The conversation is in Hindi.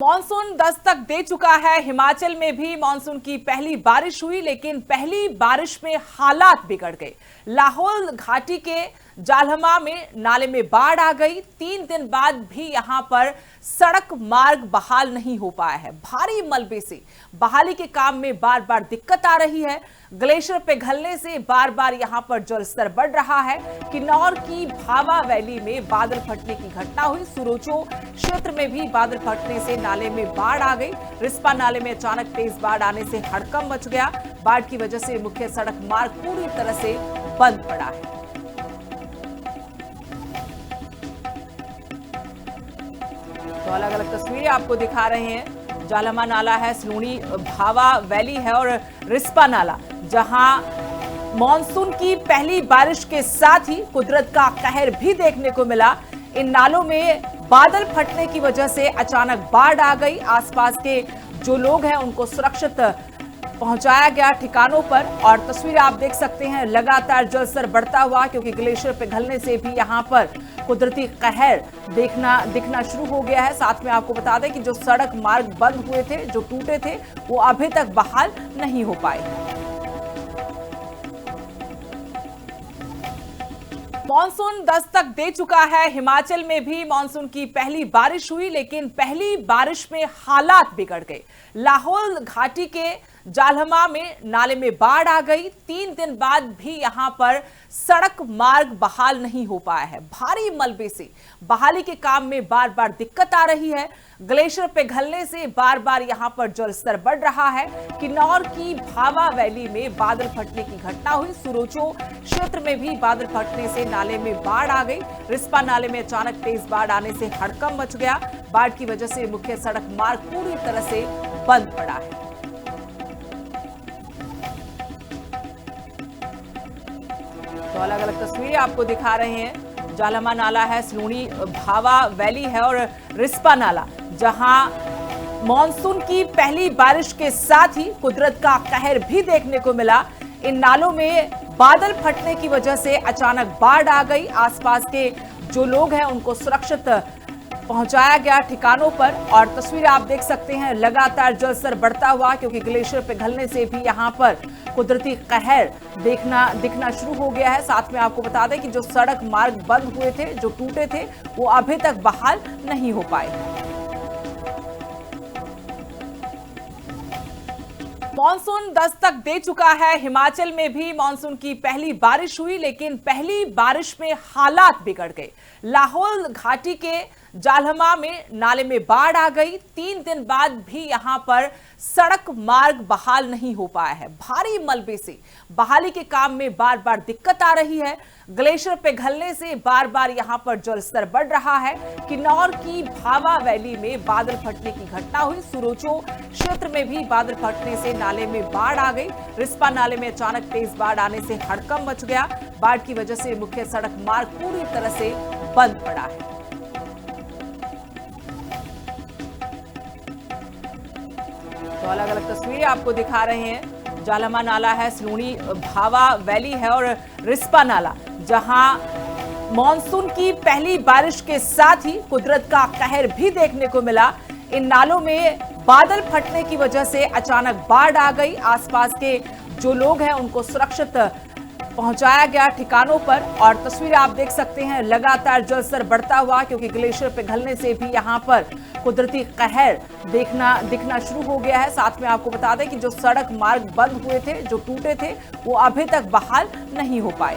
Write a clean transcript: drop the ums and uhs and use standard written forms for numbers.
मॉनसून दस्तक दे चुका है। हिमाचल में भी मॉनसून की पहली बारिश हुई, लेकिन पहली बारिश में हालात बिगड़ गए। लाहौल घाटी के जालमा में नाले में बाढ़ आ गई। 3 दिन बाद भी यहां पर सड़क मार्ग बहाल नहीं हो पाया है। भारी मलबे से बहाली के काम में बार बार दिक्कत आ रही है। ग्लेशियर पिघलने से बार बार यहां पर जल स्तर बढ़ रहा है। किन्नौर की भावा वैली में बादल फटने की घटना हुई। सुरोचो क्षेत्र में भी बादल फटने से नाले में बाढ़ आ गई। रिस्पा नाले में अचानक तेज बाढ़ आने से हड़कंप मच गया। बाढ़ की वजह से मुख्य सड़क मार्ग पूरी तरह से बंद पड़ा है। तो अलग अलग तस्वीरें आपको दिखा रहे हैं। जालमा नाला है, सलूनी भावा वैली है और रिस्पा नाला, जहां मॉनसून की पहली बारिश के साथ ही कुदरत का कहर भी देखने को मिला। इन नालों में बादल फटने की वजह से अचानक बाढ़ आ गई। आसपास के जो लोग हैं उनको सुरक्षित पहुंचाया गया ठिकानों पर। और तस्वीरें आप देख सकते हैं, लगातार जल स्तर बढ़ता हुआ, क्योंकि ग्लेशियर पिघलने से भी यहां पर कुदरती कहर दिखना शुरू हो गया है। साथ में आपको बता दें कि जो सड़क मार्ग बंद हुए थे, जो टूटे थे, वो अभी तक बहाल नहीं हो पाए। मॉनसून दस्तक दे चुका है। हिमाचल में भी मॉनसून की पहली बारिश हुई, लेकिन पहली बारिश में हालात बिगड़ गए। लाहौल घाटी के जालमा में नाले में बाढ़ आ गई। 3 दिन बाद भी यहां पर सड़क मार्ग बहाल नहीं हो पाया है। भारी मलबे से बहाली के काम में बार बार दिक्कत आ रही है। ग्लेशियर पिघलने से बार बार यहां पर जल स्तर बढ़ रहा है। किन्नौर की भावा वैली में बादल फटने की घटना हुई। सुरोचो क्षेत्र में भी बादल फटने से नाले में बाढ़ आ गई। रिस्पा नाले में अचानक तेज बाढ़ आने से हड़कंप मच गया। बाढ़ की वजह से मुख्य सड़क मार्ग पूरी तरह से बंद पड़ा है। तो अलग अलग तस्वीरें आपको दिखा रहे हैं। जालमा नाला है, सलूनी भावा वैली है और रिस्पा नाला, जहां मॉनसून की पहली बारिश के साथ ही कुदरत का कहर भी देखने को मिला। इन नालों में बादल फटने की वजह से अचानक बाढ़ आ गई। आसपास के जो लोग हैं उनको सुरक्षित पहुंचाया गया ठिकानों पर। और तस्वीरें आप देख सकते हैं, लगातार जल स्तर बढ़ता हुआ, क्योंकि ग्लेशियर पिघलने से भी यहां पर कुदरती कहर दिखना शुरू हो गया है। साथ में आपको बता दें कि जो सड़क मार्ग बंद हुए थे, जो टूटे थे, वो अभी तक बहाल नहीं हो पाए। मॉनसून दस्तक दे चुका है। हिमाचल में भी मॉनसून की पहली बारिश हुई, लेकिन पहली बारिश में हालात बिगड़ गए। लाहौल घाटी के जालमा में नाले में बाढ़ आ गई। 3 दिन बाद भी यहां पर सड़क मार्ग बहाल नहीं हो पाया है। भारी मलबे से बहाली के काम में बार बार दिक्कत आ रही है। ग्लेशियर पिघलने से बार बार यहां पर जल स्तर बढ़ रहा है। किन्नौर की भावा वैली में बादल फटने की घटना हुई। सुरोचो क्षेत्र में भी बादल फटने से नाले में बाढ़ आ गई। रिस्पा नाले में अचानक तेज बाढ़ आने से हड़कंप मच गया। बाढ़ की वजह से मुख्य सड़क मार्ग पूरी तरह से बंद पड़ा है। तो अलग अलग तस्वीरें आपको दिखा रहे हैं। जालमा नाला है, सलूनी भावा वैली है और रिस्पा नाला, जहां मॉनसून की पहली बारिश के साथ ही कुदरत का कहर भी देखने को मिला। इन नालों में बादल फटने की वजह से अचानक बाढ़ आ गई। आसपास के जो लोग हैं उनको सुरक्षित पहुंचाया गया ठिकानों पर। और तस्वीरें आप देख सकते हैं, लगातार जल स्तर बढ़ता हुआ, क्योंकि ग्लेशियर पिघलने से भी यहां पर कुदरती कहर दिखना शुरू हो गया है। साथ में आपको बता दें कि जो सड़क मार्ग बंद हुए थे, जो टूटे थे, वो अभी तक बहाल नहीं हो पाए।